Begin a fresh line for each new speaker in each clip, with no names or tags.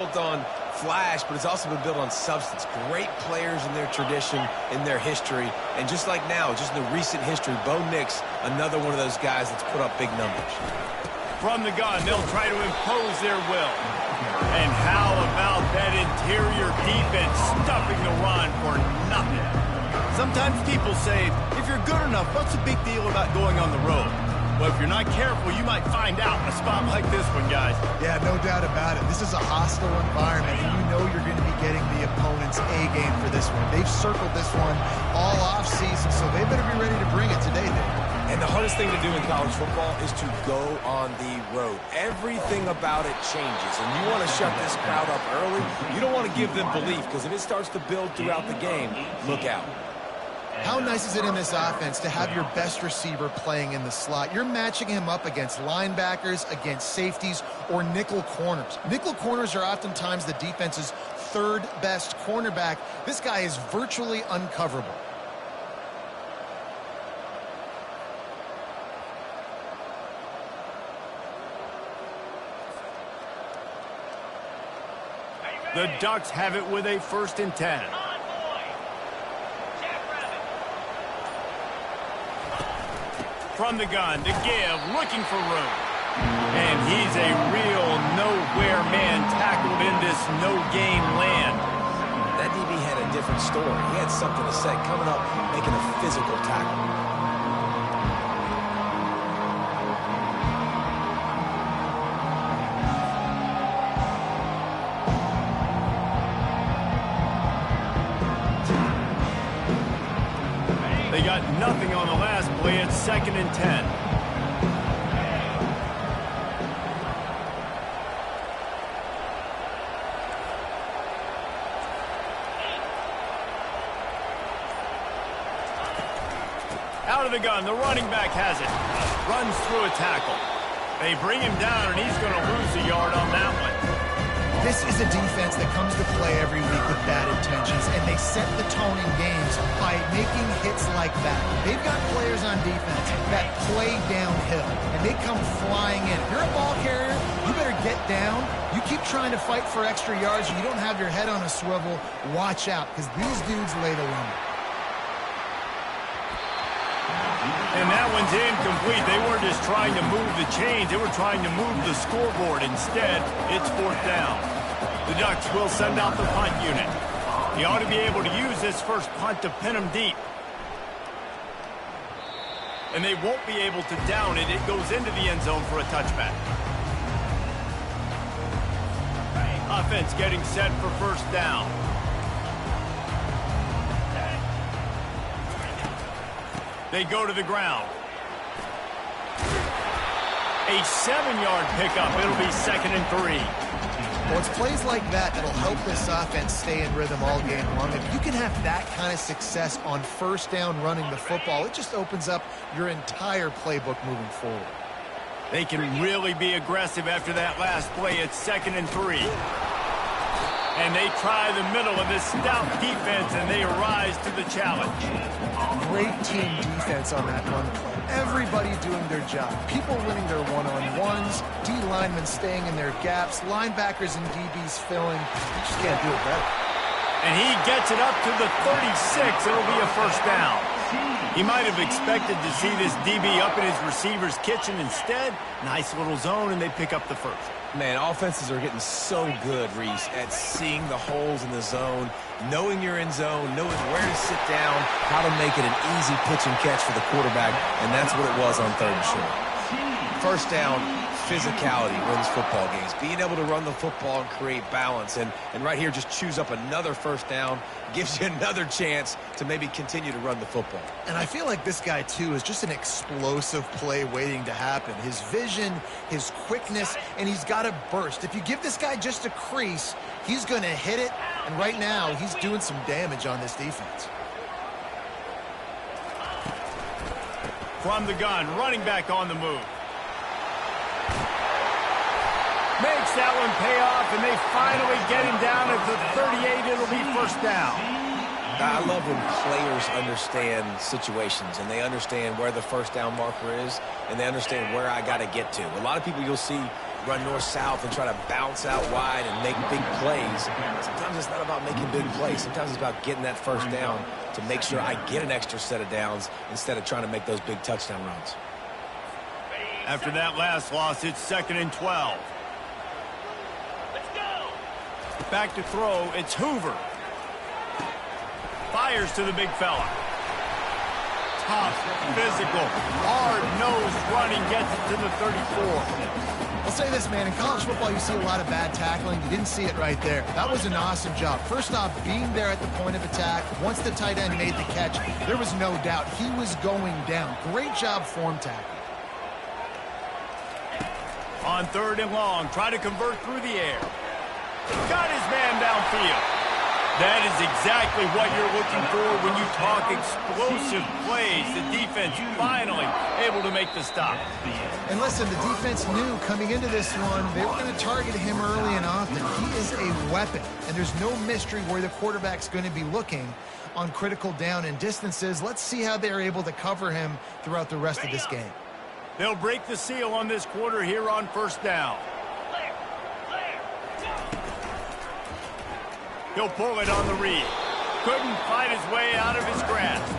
Built on flash, but it's also been built on substance. Great players in their tradition, in their history. And just like now, just in the recent history, Bo Nix, another one of those guys that's put up big numbers.
From the gun, they'll try to impose their will. And how about that interior defense stuffing the run for nothing? Sometimes people say, if you're good enough, what's the big deal about going on the road? Well, if you're not careful, you might find out in a spot like this one, guys.
Yeah, no doubt about it. This is a hostile environment, and you know you're going to be getting the opponent's A-game for this one. They've circled this one all offseason, so they better be ready to bring it today, Dave.
And the hardest thing to do in college football is to go on the road. Everything about it changes, and you want to shut this crowd up early. You don't want to give them belief, because if it starts to build throughout the game, look out.
How nice is it in this offense to have your best receiver playing in the slot? You're matching him up against linebackers, against safeties, or nickel corners. Nickel corners are oftentimes the defense's third best cornerback. This guy is virtually uncoverable.
The Ducks have it with a 1st and 10. From the gun to give, looking for room. And he's a real nowhere man tackled in this no-game land.
That DB had a different story. He had something to say, coming up, making a physical tackle.
They got nothing on the last play. It's 2nd and 10. Out of the gun, the running back has it. Runs through a tackle. They bring him down, and he's going to lose a yard on that one.
This is a defense that comes to play every week with bad intentions, and they set the tone in games by making hits like that. They've got players on defense that play downhill, and they come flying in. If you're a ball carrier, you better get down. You keep trying to fight for extra yards, and you don't have your head on a swivel. Watch out, because these dudes lay the lumber.
And that one's incomplete. They weren't just trying to move the chains. They were trying to move the scoreboard. Instead, it's 4th down. The Ducks will send out the punt unit. He ought to be able to use this first punt to pin him deep. And they won't be able to down it. It goes into the end zone for a touchback. Offense getting set for 1st down. They go to the ground. A 7-yard pickup. It'll be 2nd and 3.
Well, it's plays like that that'll help this offense stay in rhythm all game long. If you can have that kind of success on 1st down running the football, it just opens up your entire playbook moving forward.
They can really be aggressive after that last play. It's 2nd and 3. And they try the middle of this stout defense, and they rise to the challenge.
Great team defense on that run play. Everybody doing their job. People winning their one-on-ones, D linemen staying in their gaps, linebackers and DBs filling. You just can't do it better.
And he gets it up to the 36. It'll be a 1st down. He might have expected to see this DB up in his receiver's kitchen. Instead, nice little zone, and they pick up the 1st.
Man, offenses are getting so good, Reese, at seeing the holes in the zone, knowing you're in zone, knowing where to sit down, how to make it an easy pitch and catch for the quarterback, and that's what it was on 3rd and short. 1st down, physicality wins football games. Being able to run the football and create balance, and right here just choose up another 1st down, gives you another chance to maybe continue to run the football.
And I feel like this guy, too, is just an explosive play waiting to happen. His vision, his quickness, and he's got a burst. If you give this guy just a crease, he's going to hit it, and right now he's doing some damage on this defense.
From the gun, running back on the move. Makes that one pay off, and they finally get him down at the 38. It'll be 1st down.
I love when players understand situations, and they understand where the 1st down marker is, and they understand where I got to get to. A lot of people you'll see run north-south and try to bounce out wide and make big plays. Sometimes it's not about making big plays. Sometimes it's about getting that first down to make sure I get an extra set of downs instead of trying to make those big touchdown runs.
After that last loss, it's 2nd and 12. Let's go. Back to throw, it's Hoover. Fires to the big fella. Tough, physical, hard-nosed running gets it to the 34.
I'll say this, man. In college football, you see a lot of bad tackling. You didn't see it right there. That was an awesome job. First off, being there at the point of attack. Once the tight end made the catch, there was no doubt he was going down. Great job form tackling.
On 3rd and long, try to convert through the air. Got his man downfield. That is exactly what you're looking for when you talk explosive plays. The defense finally able to make the stop.
And listen, the defense knew coming into this one, they were going to target him early and often. He is a weapon, and there's no mystery where the quarterback's going to be looking on critical down and distances. Let's see how they're able to cover him throughout the rest of this game.
They'll break the seal on this quarter here on 1st down. He'll pull it on the read. Couldn't fight his way out of his grasp.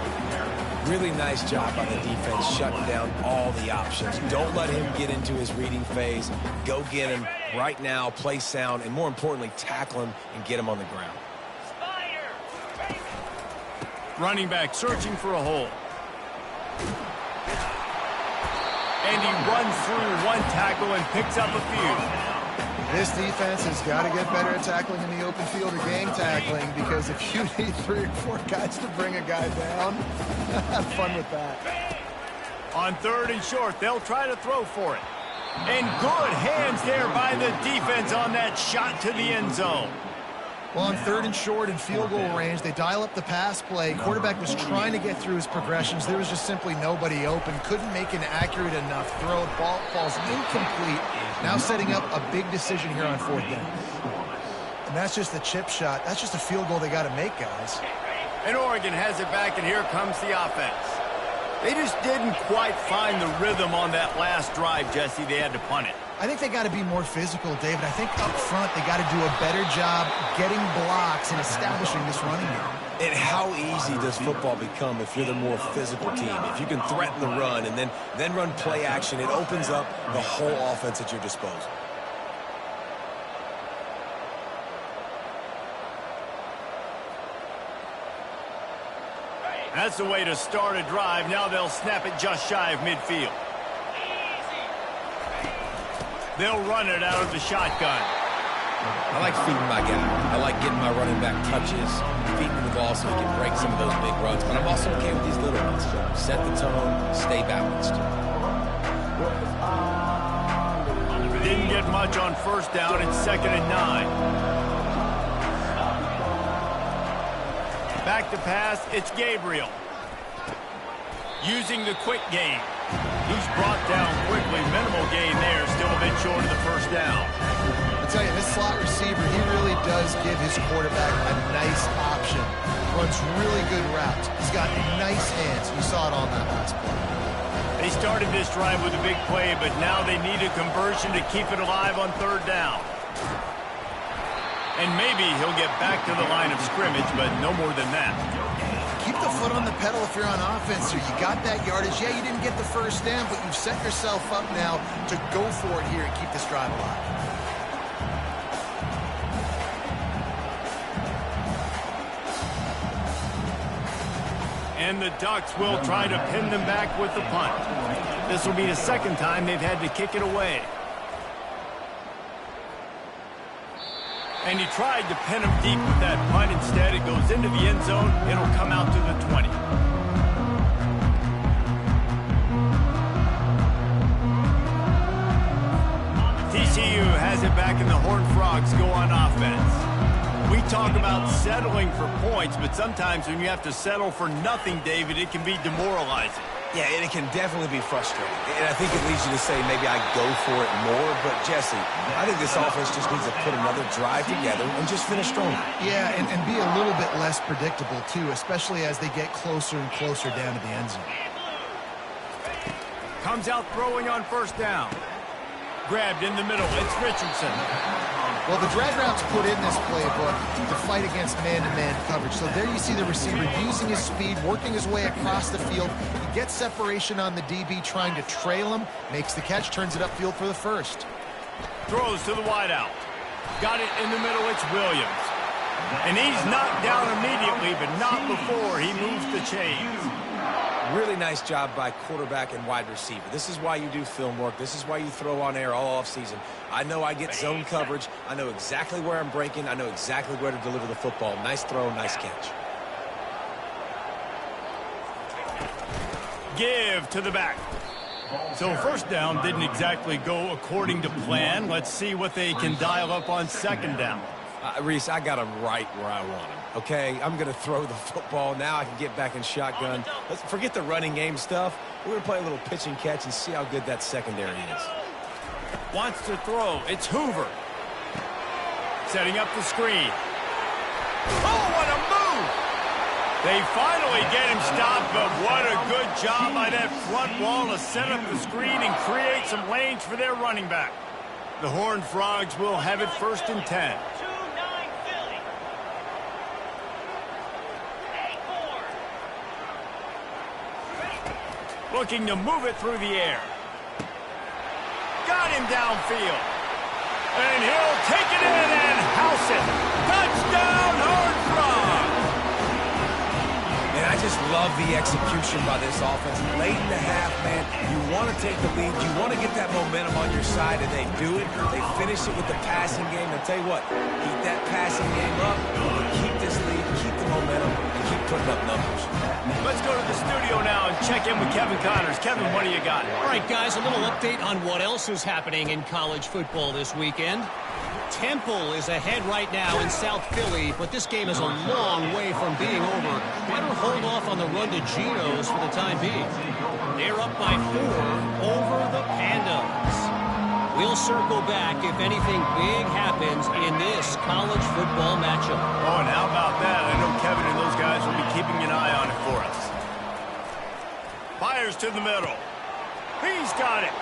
Really nice job by the defense shutting down all the options. Don't let him get into his reading phase. Go get him right now, play sound, and more importantly, tackle him and get him on the ground.
Running back searching for a hole. And he runs through one tackle and picks up a few.
This defense has got to get better at tackling in the open field or gang tackling, because if you need 3 or 4 guys to bring a guy down, have fun with that.
On 3rd and short, they'll try to throw for it. And good hands there by the defense on that shot to the end zone.
Well, on 3rd and short and field goal range, they dial up the pass play. Quarterback was trying to get through his progressions. There was just simply nobody open. Couldn't make an accurate enough throw. Ball falls incomplete. Now setting up a big decision here on 4th down. And that's just a chip shot. That's just a field goal they got to make, guys.
And Oregon has it back, and here comes the offense. They just didn't quite find the rhythm on that last drive, Jesse. They had to punt it.
I think they got to be more physical, David. I think up front they got to do a better job getting blocks and establishing this running game.
And how easy does football become if you're the more physical team? If you can threaten the run and then run play action, it opens up the whole offense at your disposal.
That's the way to start a drive. Now they'll snap it just shy of midfield. They'll run it out of the shotgun.
I like feeding my guy. I like getting my running back touches, feeding the ball so he can break some of those big runs. But I'm also okay with these little ones. Set the tone, stay balanced.
Didn't get much on 1st down. It's 2nd and 9. Back to pass, it's Gabriel. Using the quick game. He's brought down quickly. Minimal gain there. Still a bit short of the 1st down.
I'll tell you, this slot receiver, he really does give his quarterback a nice option. Runs really good routes. He's got nice hands. You saw it on that last play.
They started this drive with a big play, but now they need a conversion to keep it alive on 3rd down. And maybe he'll get back to the line of scrimmage, but no more than that.
Keep the foot on the pedal if you're on offense here. You got that yardage. Yeah, you didn't get the 1st down, but you've set yourself up now to go for it here and keep this drive alive.
And the Ducks will try to pin them back with the punt. This will be the 2nd time they've had to kick it away. And he tried to pin him deep with that punt. Instead, it goes into the end zone. It'll come out to the 20. TCU has it back, and the Horned Frogs go on offense. We talk about settling for points, but sometimes when you have to settle for nothing, David, it can be demoralizing.
Yeah, and it can definitely be frustrating. And I think it leads you to say maybe I go for it more. But, Jesse, I think this offense just needs to put another drive together and just finish strong.
Yeah, and be a little bit less predictable, too, especially as they get closer and closer down to the end zone.
Comes out throwing on 1st down. grabbed in the middle. It's Richardson.
Well, the drag routes put in this playbook to fight against man-to-man coverage. So there you see the receiver using his speed, working his way across the field. He gets separation on the DB trying to trail him, makes the catch, turns it upfield for the first.
Throws to the wideout. Got it in the middle. It's Williams. And he's knocked down immediately, but not before he moves the chains.
Really nice job by quarterback and wide receiver. This is why you do film work. This is why you throw on air all offseason. I know I get zone coverage. I know exactly where I'm breaking. I know exactly where to deliver the football. Nice throw, nice catch.
Give to the back. So first down didn't exactly go according to plan. Let's see what they can dial up on second down.
Reese, I got him right where I want him. Okay, I'm going to throw the football. Now I can get back in shotgun. Let's forget the running game stuff. We're going to play a little pitch and catch and see how good that secondary is.
Wants to throw. It's Hoover. Setting up the screen. Oh, what a move! They finally get him stopped, but what a good job by that front wall to set up the screen and create some lanes for their running back. The Horned Frogs will have it 1st and 10. Looking to move it through the air. Got him downfield. And he'll take it in and house it. Touchdown, Horned Frogs!
And I just love the execution by this offense. Late in the half, man, you want to take the lead. You want to get that momentum on your side, and they do it. They finish it with the passing game. And tell you what, keep that passing game up, keep this lead, keep the momentum, and keep putting up numbers.
Let's go to the studio now and check in with Kevin Connors. Kevin, what do you got?
All right, guys, a little update on what else is happening in college football this weekend. Temple is ahead right now in South Philly, but this game is a long way from being over. Better hold off on the run to Geno's for the time being. They're up by 4 over the Pandas. We'll circle back if anything big happens in this college football matchup.
Oh, and how about that? I know Kevin and those guys will be keeping an eye on it for us. Fires to the middle. He's got it.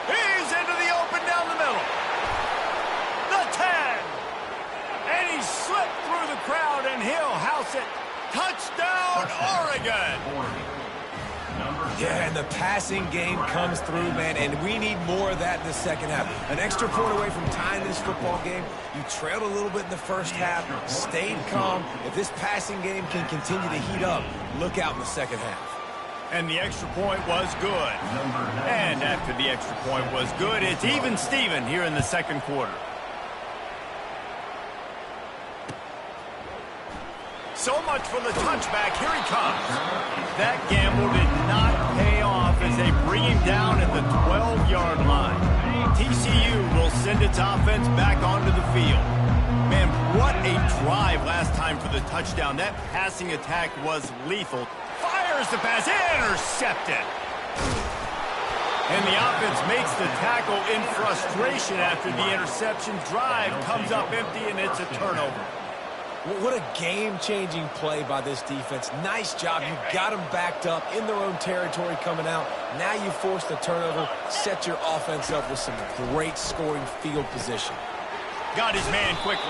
He's into the open down the middle. The 10. And he slipped through the crowd, and he'll house it. Touchdown, Oregon.
Yeah, and the passing game comes through, man, and we need more of that in the second half. An extra point away from tying this football game. You trailed a little bit in the first half, stayed calm. If this passing game can continue to heat up, look out in the second half.
And the extra point was good. And after the extra point was good, it's even Steven here in the second quarter. So much for the touchback. Here he comes. That gamble did not pay off as they bring him down at the 12-yard line. TCU will send its offense back onto the field. Man, what a drive last time for the touchdown. That passing attack was lethal. Fires the pass. Intercepted. And the offense makes the tackle in frustration after the interception. Drive comes up empty, and it's a turnover.
What a game-changing play by this defense. Nice job. You got them backed up in their own territory coming out. Now you force the turnover, set your offense up with some great scoring field position.
Got his man quickly.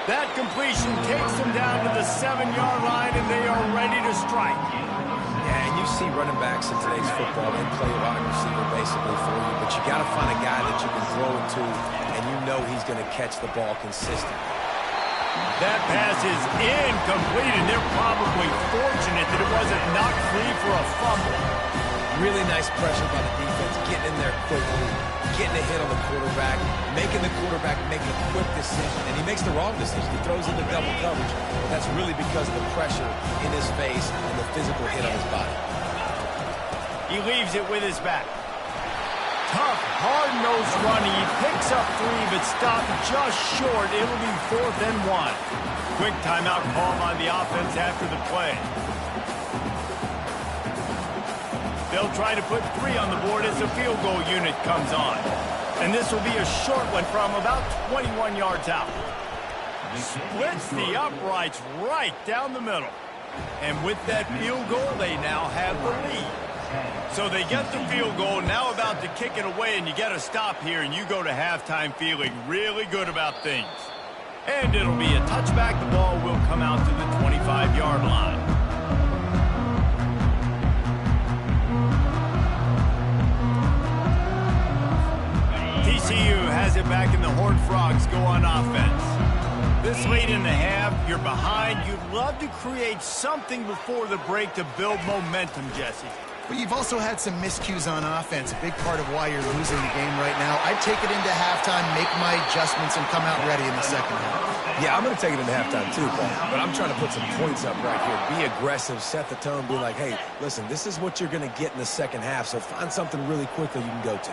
That completion takes them down to the 7-yard line, and they are ready to strike.
Yeah, and you see running backs in today's football, they play wide receiver basically for you, but you got to find a guy that you can throw it to, and you know he's going to catch the ball consistently.
That pass is incomplete, and they're probably fortunate that it wasn't knocked free for a fumble.
Really nice pressure by the defense, getting in there quickly, getting a hit on the quarterback, making the quarterback make a quick decision, and he makes the wrong decision. He throws into double coverage, but that's really because of the pressure in his face and the physical hit on his body.
He leaves it with his back. Tough, hard-nosed running. He picks up 3, but stopped just short. It'll be 4th and 1. Quick timeout call by the offense after the play. They'll try to put 3 on the board as the field goal unit comes on. And this will be a short one from about 21 yards out. Splits the uprights right down the middle. And with that field goal, they now have the lead. So they get the field goal, now about to kick it away, and you get a stop here, and you go to halftime feeling really good about things. And it'll be a touchback. The ball will come out to the 25-yard line. TCU has it back, and the Horned Frogs go on offense. This late in the half, you're behind. You'd love to create something before the break to build momentum, Jesse.
But you've also had some miscues on offense, a big part of why you're losing the game right now. I'd take it into halftime, make my adjustments, and come out ready in the second half.
Yeah, I'm going to take it into halftime too, Paul. But I'm trying to put some points up right here. Be aggressive, set the tone, be like, hey, listen, this is what you're going to get in the second half, so find something really quickly you can go to.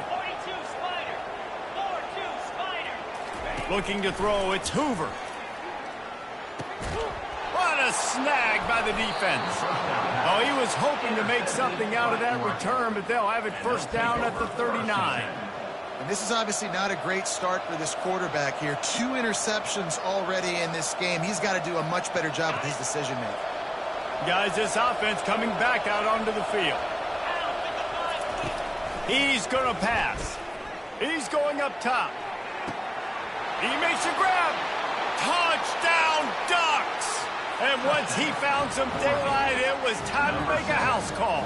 Looking to throw, it's Hoover. What a snag by the defense. Oh, he was hoping to make something out of that return, but they'll have it first down at the 39.
And this is obviously not a great start for this quarterback here. 2 interceptions already in this game. He's got to do a much better job with his decision-making.
Guys, this offense coming back out onto the field. He's going to pass. He's going up top. He makes a grab. Touchdown, Ducks! And once he found some daylight, it was time to make a house call.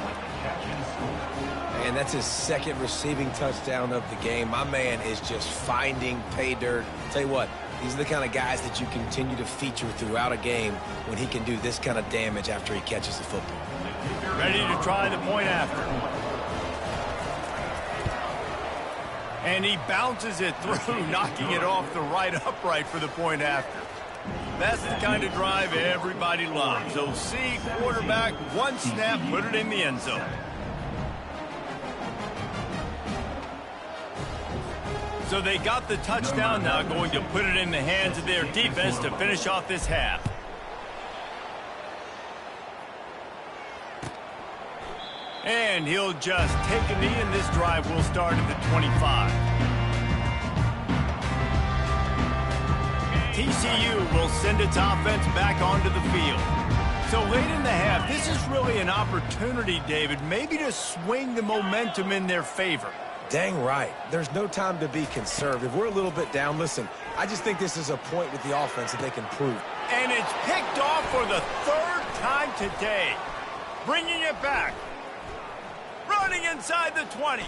And that's his second receiving touchdown of the game. My man is just finding pay dirt. Tell you what, these are the kind of guys that you continue to feature throughout a game when he can do this kind of damage after he catches the football.
Ready to try the point after. And he bounces it through, knocking it off the right upright for the point after. That's the kind of drive everybody loves. So see, quarterback, one snap, put it in the end zone. So they got the touchdown, now going to put it in the hands of their defense to finish off this half. And he'll just take a knee, and this drive will start at the 25. TCU will send its offense back onto the field. So late in the half, this is really an opportunity, David, maybe to swing the momentum in their favor.
Dang right. There's no time to be conservative. We're a little bit down. Listen, I just think this is a point with the offense that they can prove.
And it's picked off for the 3rd time today. Bringing it back. Running inside the 20.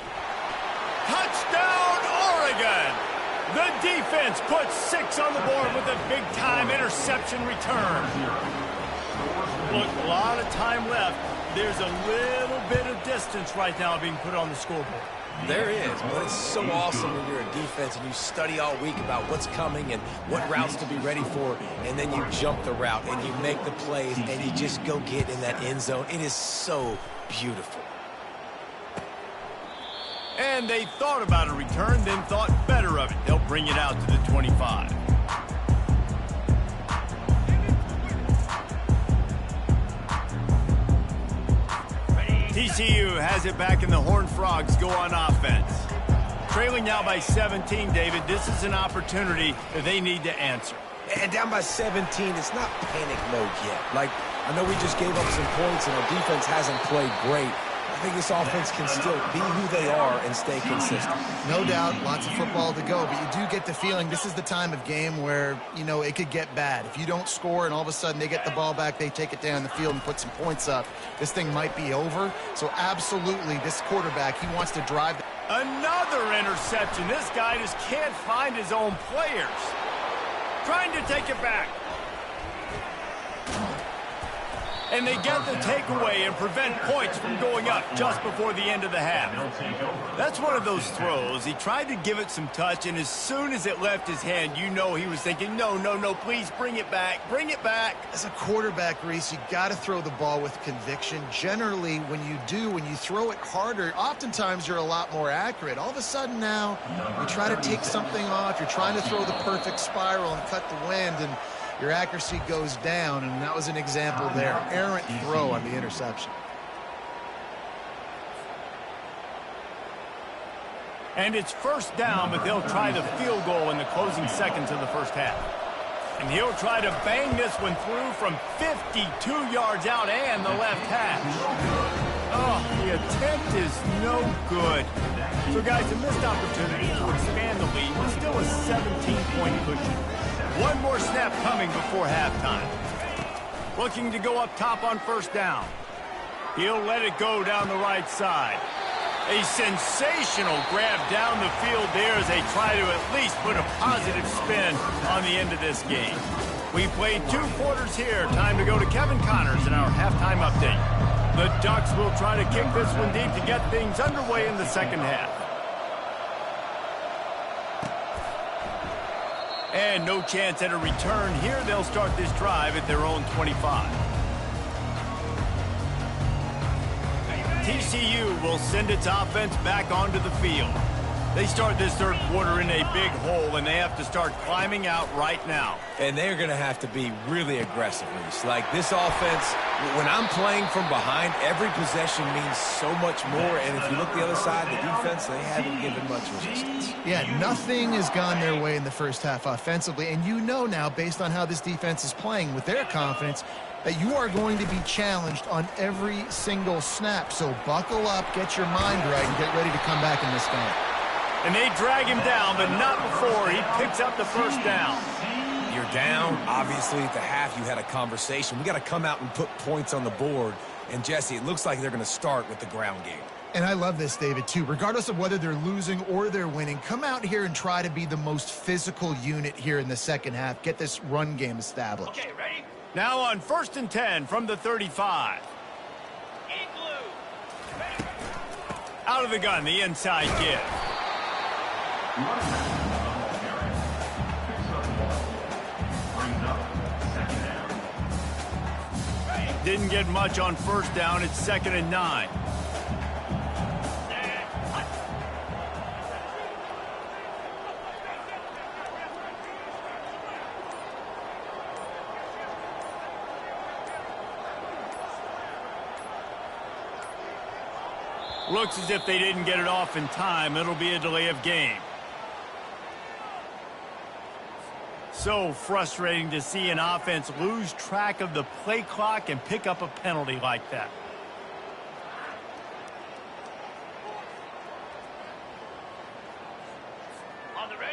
Touchdown, Oregon! The defense puts 6 on the board with a big-time interception return. Look, a lot of time left. There's a little bit of distance right now being put on the scoreboard.
There is, but it's so awesome when you're a defense and you study all week about what's coming and what routes to be ready for, and then you jump the route and you make the plays and you just go get in that end zone. It is so beautiful.
And they thought about a return, then thought better of it. They'll bring it out to the 25. TCU has it back, and the Horned Frogs go on offense. Trailing now by 17, David. This is an opportunity that they need to answer.
And down by 17, it's not panic mode yet. Like, I know we just gave up some points and our defense hasn't played great. I think this offense can still be who they are and stay consistent.
No doubt, lots of football to go, but you do get the feeling this is the time of game where, you know, it could get bad. If you don't score and all of a sudden they get the ball back, they take it down the field and put some points up, this thing might be over. So absolutely, this quarterback, he wants to drive.
Another interception. This guy just can't find his own players. Trying to take it back. And they get the takeaway and prevent points from going up just before the end of the half. That's one of those throws. He tried to give it some touch, and as soon as it left his hand, you know he was thinking, no, no, no, please bring it back, bring it back.
As a quarterback, Reese, you got to throw the ball with conviction. Generally, when you throw it harder, oftentimes you're a lot more accurate. All of a sudden now, you try to take something off, you're trying to throw the perfect spiral and cut the wind, and your accuracy goes down, and that was an example there. Errant throw on the interception.
And it's first down, but they'll try the field goal in the closing seconds of the first half. And he'll try to bang this one through from 52 yards out and the left hash. Oh, the attempt is no good. So, guys, a missed opportunity to expand the lead, but still a 17-point cushion. One more snap coming before halftime. Looking to go up top on first down. He'll let it go down the right side. A sensational grab down the field there as they try to at least put a positive spin on the end of this game. We played 2 quarters here. Time to go to Kevin Connors in our halftime update. The Ducks will try to kick this one deep to get things underway in the second half. And no chance at a return here. They'll start this drive at their own 25. TCU will send its offense back onto the field. They start this third quarter in a big hole, and they have to start climbing out right now.
And they're going to have to be really aggressive, Reese. Like this offense, when I'm playing from behind, every possession means so much more. And if you look the other side, the defense, they haven't given much resistance.
Yeah, nothing has gone their way in the first half offensively. And you know now, based on how this defense is playing with their confidence, that you are going to be challenged on every single snap. So buckle up, get your mind right, and get ready to come back in this game.
And they drag him down, but not before he picks up the first down.
You're down. Obviously, at the half, you had a conversation. We got to come out and put points on the board. And, Jesse, it looks like they're going to start with the ground game.
And I love this, David, too. Regardless of whether they're losing or they're winning, come out here and try to be the most physical unit here in the second half. Get this run game established.
Okay, ready? Now on 1st and 10 from the 35. Out of the gun, the inside give. Didn't get much on first down. It's 2nd and 9. Looks as if they didn't get it off in time. It'll be a delay of game. So frustrating to see an offense lose track of the play clock and pick up a penalty like that.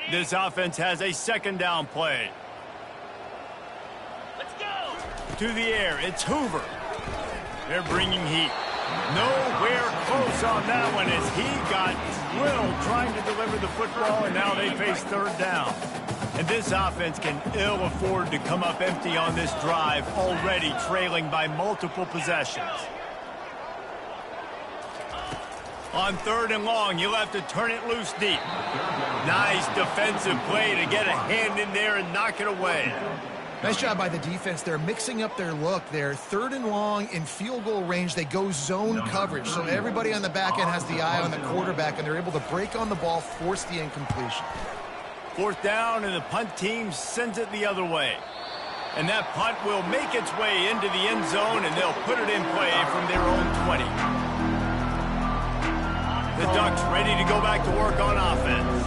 This offense has a 2nd down play. Let's go. To the air, it's Hoover. They're bringing heat. Nowhere close on that one as he got drilled trying to deliver the football, and now they face 3rd down. And this offense can ill afford to come up empty on this drive, already trailing by multiple possessions. On 3rd and long, you'll have to turn it loose deep. Nice defensive play to get a hand in there and knock it away.
Nice job by the defense. They're mixing up their look there. 3rd and long in field goal range. They go zone coverage. So everybody on the back end has the eye on the quarterback, and they're able to break on the ball, force the incompletion. 4th
down, and the punt team sends it the other way. And that punt will make its way into the end zone, and they'll put it in play from their own 20. The Ducks ready to go back to work on offense.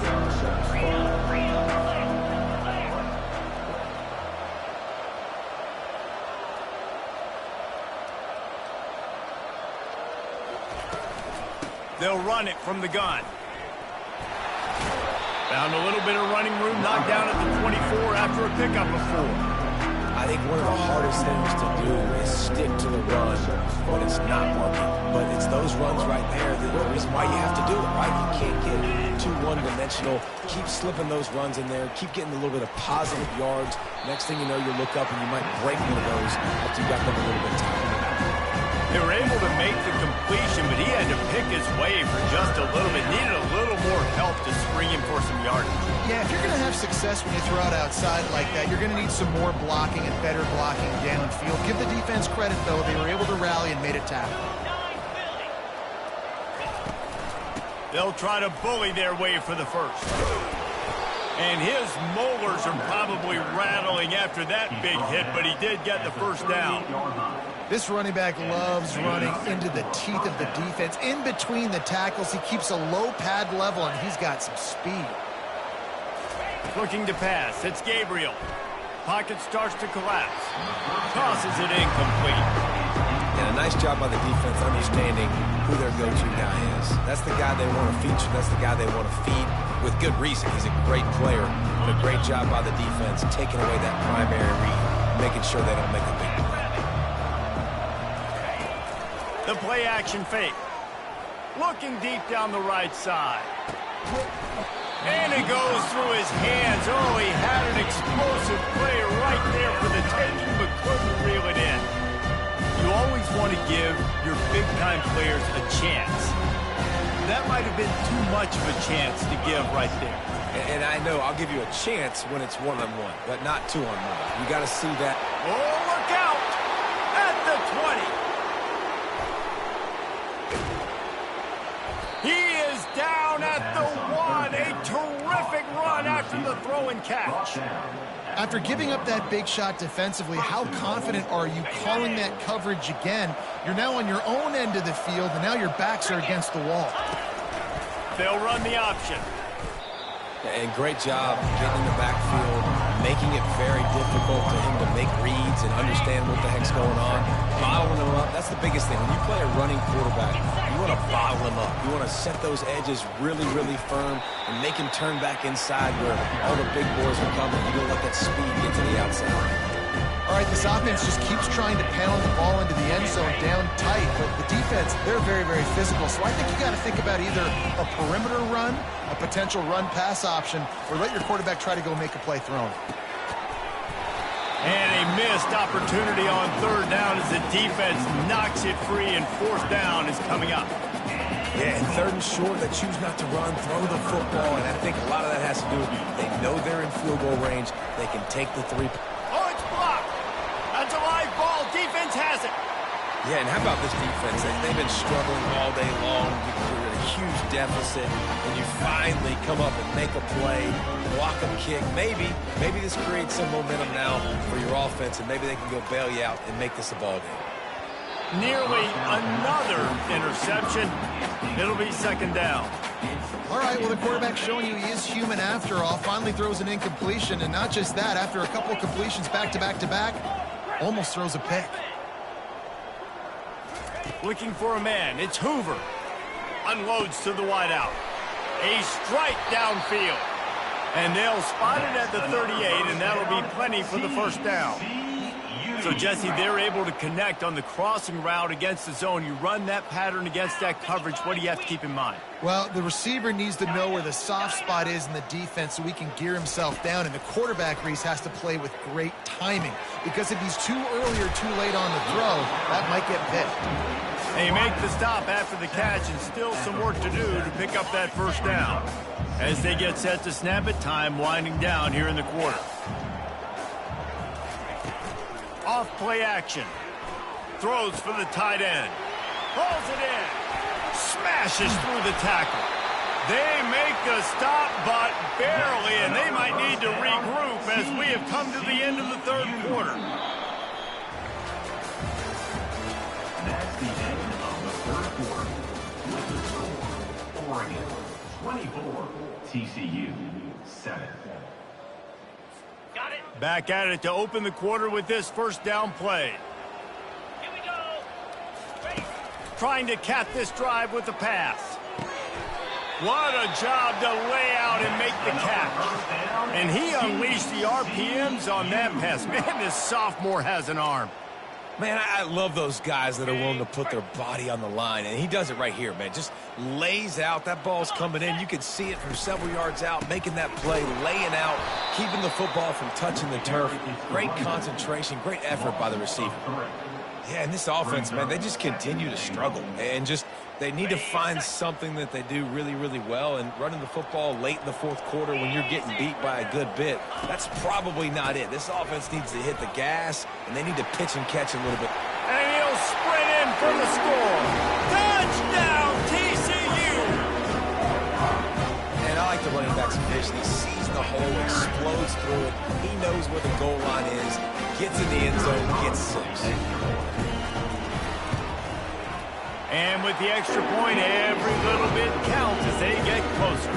They'll run it from the gun. Found a little bit of running room, knocked down at the 24 after a pickup of 4.
I think one of the hardest things to do is stick to the run when it's not working. But it's those runs right there that the reason why you have to do it, right? You can't get too one-dimensional. Keep slipping those runs in there. Keep getting a little bit of positive yards. Next thing you know, you look up and you might break one of those after you got them a little bit tired.
They were able to make the completion, but he had to pick his way for just a little bit. Needed a little more help to spring him for some yardage.
Yeah, if you're going to have success when you throw it outside like that, you're going to need some more blocking and better blocking downfield. Give the defense credit, though. They were able to rally and made a tackle.
They'll try to bully their way for the first. And his molars are probably rattling after that big hit, but he did get the first down.
This running back loves running into the teeth of the defense. In between the tackles, he keeps a low pad level, and he's got some speed.
Looking to pass. It's Gabriel. Pocket starts to collapse. Tosses it incomplete.
And a nice job by the defense understanding who their go-to guy is. That's the guy they want to feature. That's the guy they want to feed with good reason. He's a great player, but a great job by the defense taking away that primary read, making sure they don't make a big play.
The play action fake. Looking deep down the right side. And it goes through his hands. Oh, he had an explosive player right there for the taking, but couldn't reel it in. You always want to give your big-time players a chance. That might have been too much of a chance to give right there.
And I know I'll give you a chance when it's one-on-one, but not two-on-one. You got to see that.
Oh, look out! At the 20. He is down at the 1. A terrific run after the throw and catch.
After giving up that big shot defensively, how confident are you calling that coverage again? You're now on your own end of the field, and now your backs are against the wall.
They'll run the option.
And great job getting in the backfield, making it very difficult for him to make reads and understand what the heck's going on. Bottling him up, that's the biggest thing. When you play a running quarterback, you want to bottle him up. You want to set those edges really, really firm and make him turn back inside where all the big boys are coming. You don't let that speed get to the outside.
All right, this offense just keeps trying to pound the ball into the end zone down tight, but the defense, they're very, very physical. So I think you got to think about either a perimeter run, a potential run-pass option, or let your quarterback try to go make a play thrown.
And a missed opportunity on third down as the defense knocks it free, and fourth down is coming up.
Yeah, and third and short, they choose not to run, throw the football, and I think a lot of that has to do with they know they're in field goal range. They can take the three.
Oh, it's blocked. That's a live ball. Defense has it.
Yeah, and how about this defense? They've been struggling all day long. You're at a huge deficit, and you finally come up and make a play, block a kick. Maybe this creates some momentum now for your offense, and maybe they can go bail you out and make this a ball game.
Nearly another interception. It'll be second down.
All right, well, the quarterback's showing you he is human after all. Finally throws an incompletion, and not just that, after a couple of completions back-to-back-to-back, almost throws a pick.
Looking for a man. It's Hoover. Unloads to the wideout. A strike downfield. And they'll spot it at the 38, and that'll be plenty for the first down. So, Jesse, they're able to connect on the crossing route against the zone. You run that pattern against that coverage. What do you have to keep in mind?
Well, the receiver needs to know where the soft spot is in the defense so he can gear himself down. And the quarterback, Reese, has to play with great timing. Because if he's too early or too late on the throw, that might get picked.
They make the stop after the catch, and still some work to do to pick up that first down. As they get set to snap it, time winding down here in the quarter. Off play action. Throws for the tight end. Pulls it in. Smashes through the tackle. They make the stop, but barely, and they might need to regroup as we have come to the end of the third quarter.
That's the end of the third quarter. With the score, Oregon 24, TCU 7.
Got it. Back at it to open the quarter with this first down play. Here we go. Wait. Trying to cap this drive with the pass. What a job to lay out and make the catch. And he unleashed the RPMs on that pass. Man, this sophomore has an arm.
Man, I love those guys that are willing to put their body on the line, and he does it right here, man. Just lays out. That ball's coming in. You can see it from several yards out, making that play, laying out, keeping the football from touching the turf. Great concentration, great effort by the receiver. Yeah, and this offense, man, they just continue to struggle, and just they need to find something that they do really, really well, and running the football late in the fourth quarter when you're getting beat by a good bit, that's probably not it. This offense needs to hit the gas, and they need to pitch and catch a little bit.
And he'll sprint in for the score. Touchdown, TCU!
And I like the running back's vision. He sees the hole, explodes through it. He knows where the goal line is, gets in the end zone, gets 6.
And with the extra point, every little bit counts as they get closer.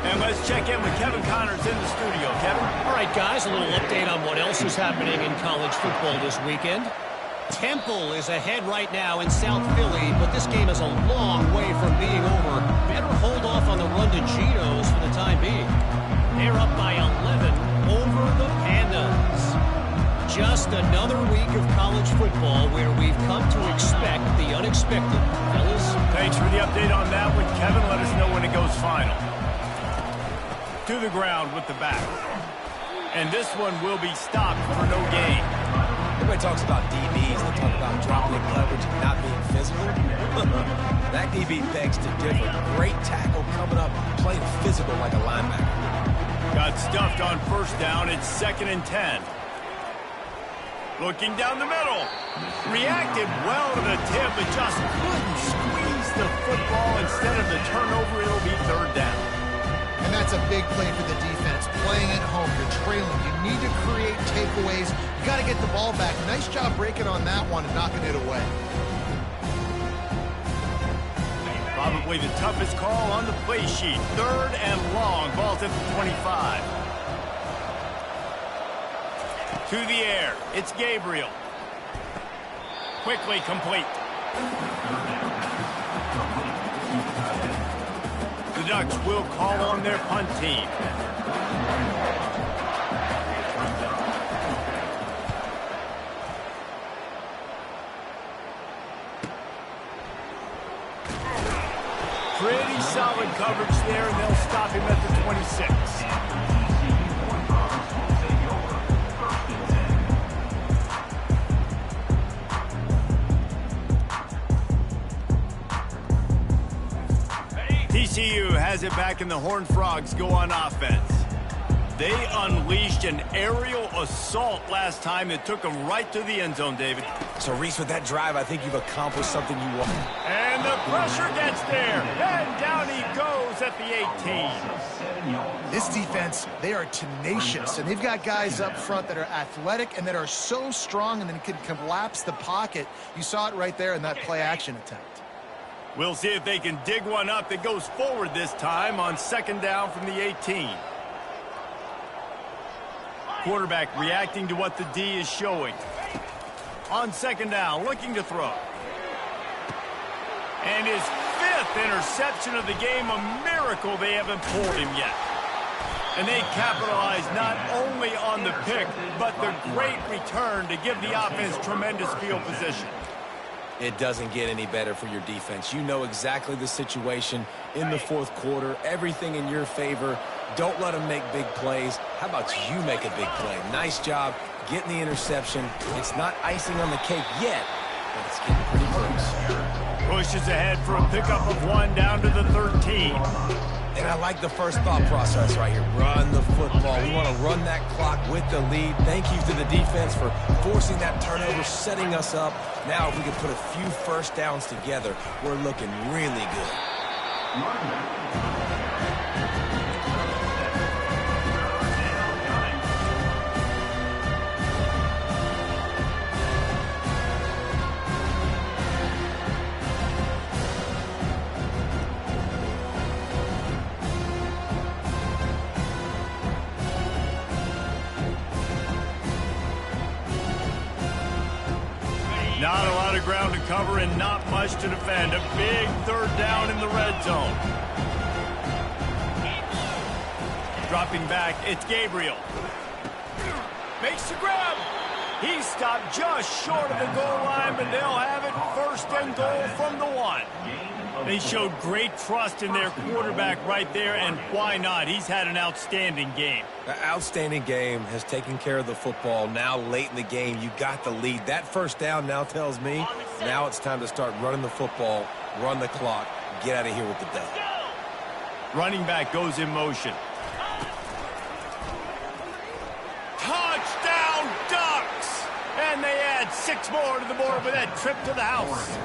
And let's check in with Kevin Connors in the studio. Kevin?
All right, guys, a little update on what else is happening in college football this weekend. Temple is ahead right now in South Philly, but this game is a long way from being over. Better hold off on the run to Geno's for the time being. They're up by 11 over the Pandas. Just another week of college football where we've come to expect the unexpected. Fellas?
Thanks for the update on that one, Kevin. Let us know when it goes final. To the ground with the back. And this one will be stopped for no gain.
Everybody talks about DBs. They talk about dropping coverage and not being physical. That DB begs to differ. Great tackle coming up, playing physical like a linebacker.
Got stuffed on first down. It's 2nd and 10. Looking down the middle. Reacted well to the tip, but just couldn't squeeze the football. Instead of the turnover, it'll be 3rd down.
And that's a big play for the defense. Playing at home, you're trailing. You need to create takeaways. You got to get the ball back. Nice job breaking on that one and knocking it away.
Probably the toughest call on the play sheet. 3rd and long. Ball's at the 25. To the air. It's Gabriel. Quickly complete. The Ducks will call on their punt team. Pretty solid coverage there, and they'll stop him at the 26. TCU has it back, and the Horned Frogs go on offense. They unleashed an aerial assault last time that took them right to the end zone, David.
So, Reese, with that drive, I think you've accomplished something you want.
And the pressure gets there. And down he goes at the 18.
This defense, they are tenacious, and they've got guys up front that are athletic and that are so strong and then can collapse the pocket. You saw it right there in that play-action attempt.
We'll see if they can dig one up that goes forward this time on 2nd down from the 18. Quarterback reacting to what the D is showing. On 2nd down, looking to throw. And his 5th interception of the game, a miracle they haven't pulled him yet. And they capitalize not only on the pick, but the great return to give the offense tremendous field position.
It doesn't get any better for your defense. You know exactly the situation in the 4th quarter. Everything in your favor. Don't let them make big plays. How about you make a big play? Nice job getting the interception. It's not icing on the cake yet, but it's getting pretty close.
Pushes ahead for a pickup of 1 down to the 13.
And I like the first thought process right here. Run the football. We want to run that clock with the lead. Thank you to the defense for forcing that turnover, setting us up. Now if we can put a few first downs together, we're looking really good.
Not a lot of ground to cover and not much to defend. A big 3rd down in the red zone. Dropping back, it's Gabriel. Makes the grab. He stopped just short of the goal line, but they'll have it 1st and goal from the 1. They showed great trust in their quarterback right there, and why not? He's had an outstanding game.
An outstanding game, has taken care of the football. Now late in the game, you got the lead. That first down now tells me now it's time to start running the football, run the clock, get out of here with the dub.
Running back goes in motion. Touchdown Ducks! And they add 6 more to the board with that trip to the house.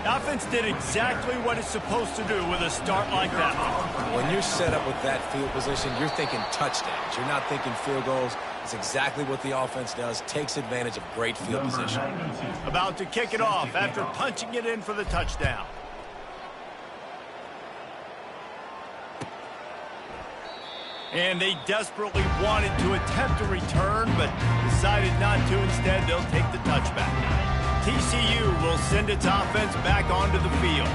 The offense did exactly what it's supposed to do with a start like that.
When you're set up with that field position, you're thinking touchdowns. You're not thinking field goals. It's exactly what the offense does, takes advantage of great field position.
About to kick it off after punching it in for the touchdown. And they desperately wanted to attempt a return, but decided not to. Instead, they'll take the touchback. TCU will send its offense back onto the field.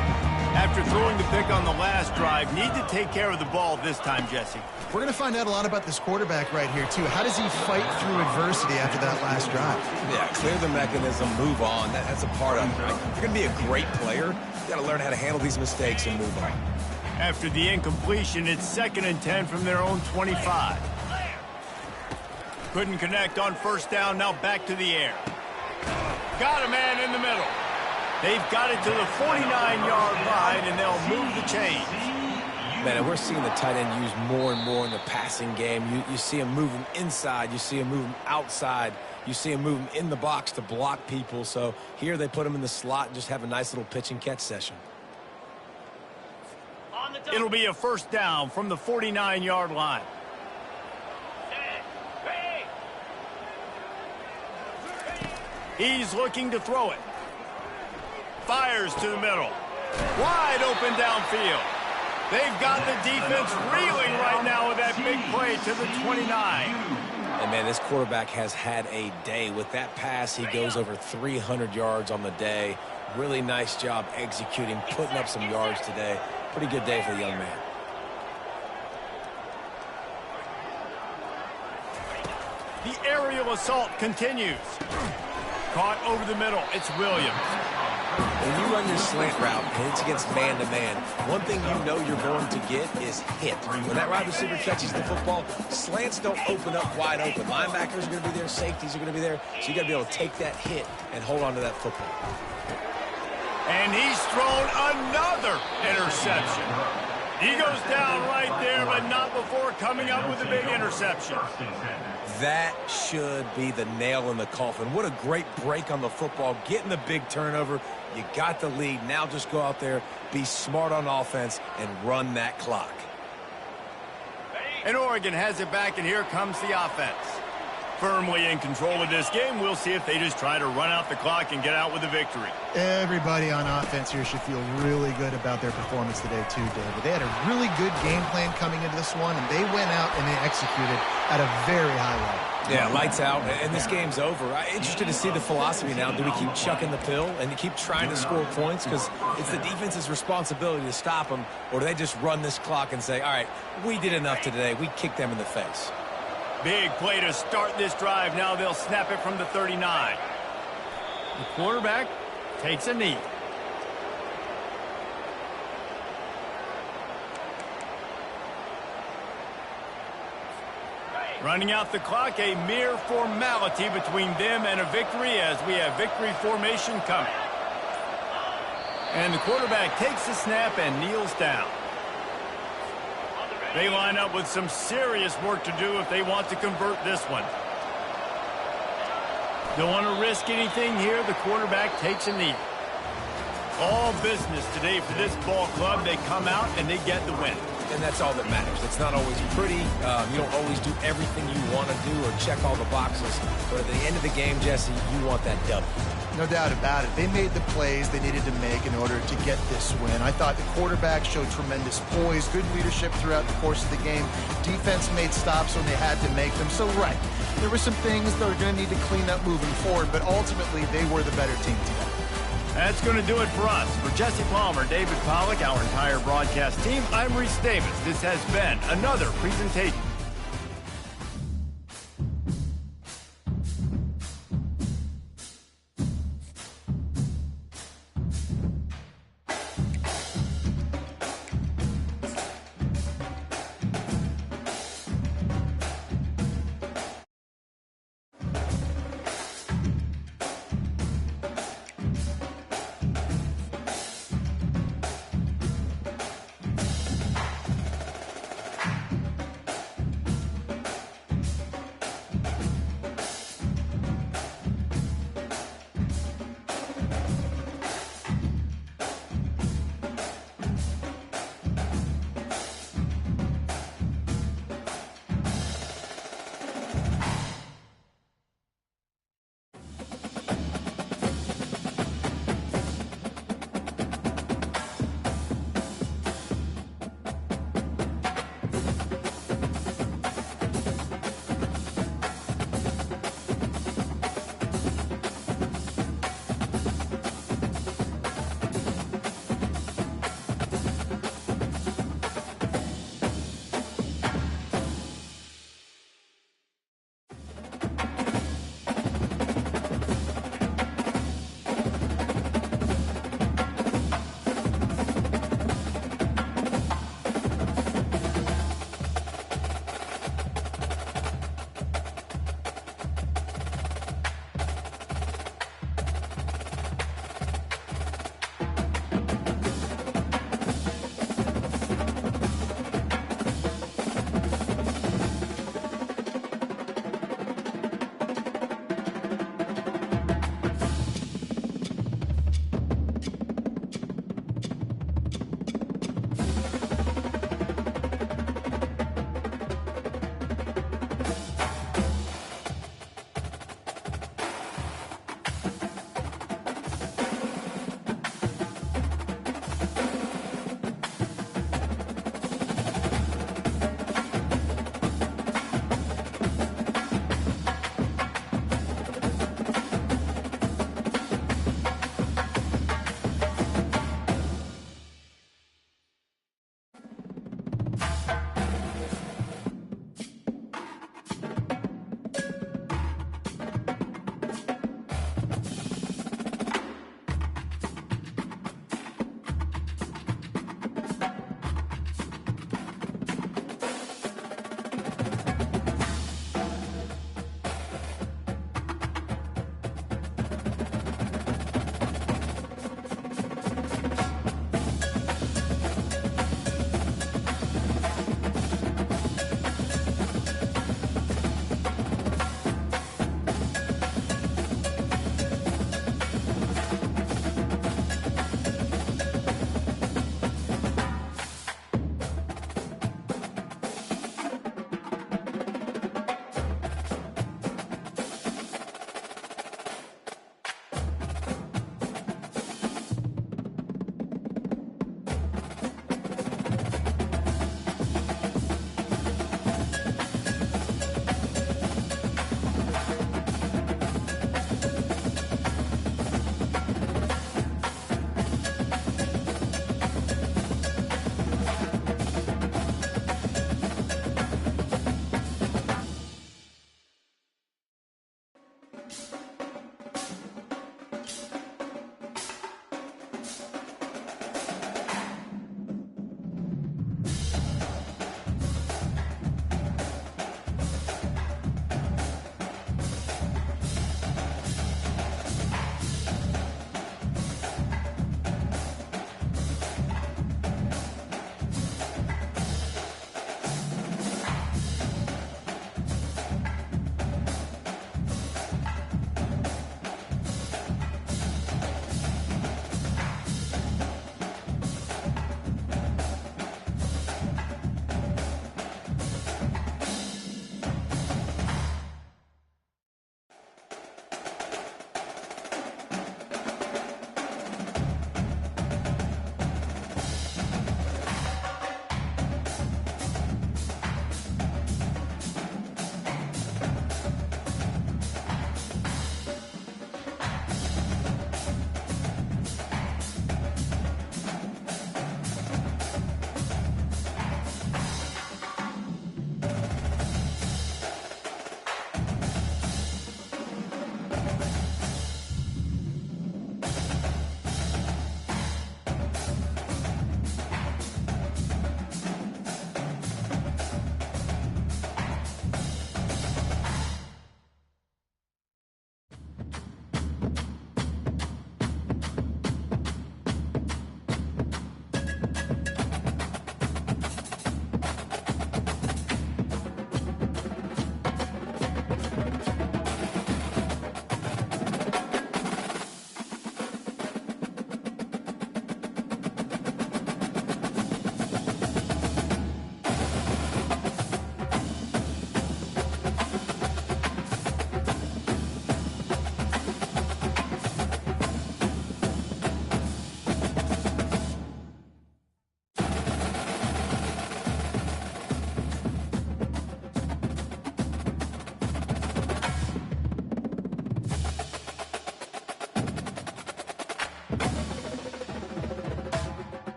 After throwing the pick on the last drive, need to take care of the ball this time, Jesse.
We're going to find out a lot about this quarterback right here, too. How does he fight through adversity after that last drive?
Yeah, clear the mechanism, move on. That's a part of it, right? If you're going to be a great player, you got to learn how to handle these mistakes and move on.
After the incompletion, it's 2nd and 10 from their own 25. Couldn't connect on first down, now back to the air. Got a man in the middle. They've got it to the 49-yard line, and they'll move the chains.
Man, and we're seeing the tight end used more and more in the passing game. You see him moving inside. You see him moving outside. You see him moving in the box to block people. So here they put him in the slot and just have a nice little pitch and catch session.
It'll be a first down from the 49-yard line. He's looking to throw it. Fires to the middle. Wide open downfield. They've got the defense reeling right now with that big play to the 29.
And, man, this quarterback has had a day. With that pass, he goes over 300 yards on the day. Really nice job executing, putting up some yards today. Pretty good day for the young man.
The aerial assault continues. Caught over the middle. It's Williams.
When you run your slant route and it's against man-to-man, one thing you know you're going to get is hit. When that wide receiver catches the football, slants don't open up wide open. Linebackers are going to be there. Safeties are going to be there. So you got to be able to take that hit and hold on to that football.
And he's thrown another interception. He goes down right there, but not before coming up with a big interception.
That should be the nail in the coffin. What a great break on the football, getting the big turnover. You got the lead. Now just go out there, be smart on offense, and run that clock.
And Oregon has it back, and here comes the offense. Firmly in control of this game. We'll see if they just try to run out the clock and get out with a victory.
Everybody on offense here should feel really good about their performance today, too, David. They had a really good game plan coming into this one, and they went out and they executed at a very high level.
Yeah, lights out, and this game's over. I'm interested to see the philosophy now. Do we keep chucking the pill and keep trying to score points? Because it's the defense's responsibility to stop them, or do they just run this clock and say, all right, we did enough today. We kicked them in the face.
Big play to start this drive. Now they'll snap it from the 39. The quarterback takes a knee. Running out the clock, a mere formality between them and a victory as we have victory formation coming. And the quarterback takes the snap and kneels down. They line up with some serious work to do if they want to convert this one. Don't want to risk anything here. The quarterback takes a knee. All business today for this ball club. They come out and they get the win.
And that's all that matters. It's not always pretty. You don't always do everything you want to do or check all the boxes. But at the end of the game, Jesse, you want that W.
No doubt about it. They made the plays they needed to make in order to get this win. I thought the quarterback showed tremendous poise, good leadership throughout the course of the game. Defense made stops when they had to make them. So, right, there were some things that are going to need to clean up moving forward, but ultimately they were the better team today.
That's going to do it for us. For Jesse Palmer, David Pollack, our entire broadcast team, I'm Reese Davis. This has been another presentation.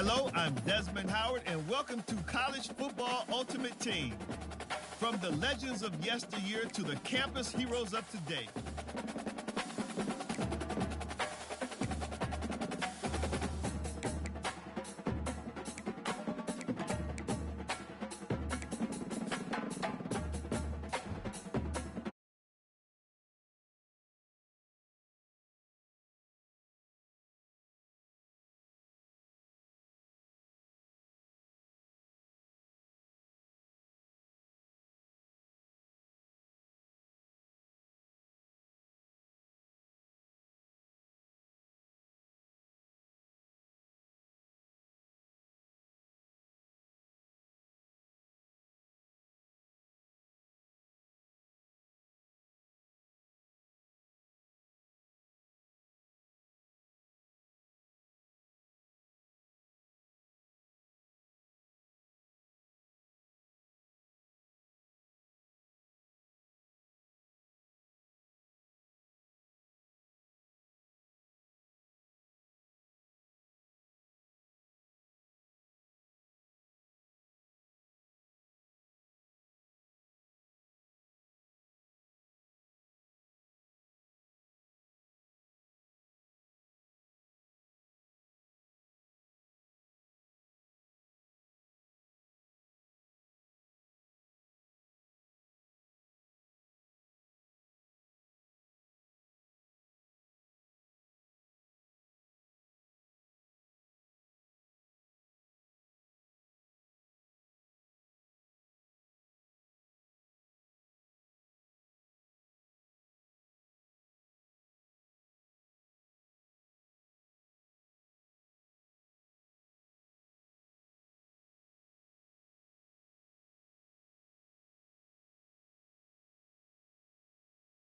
Hello, I'm Desmond Howard, and welcome to College Football Ultimate Team. From the legends of yesteryear to the campus heroes of today,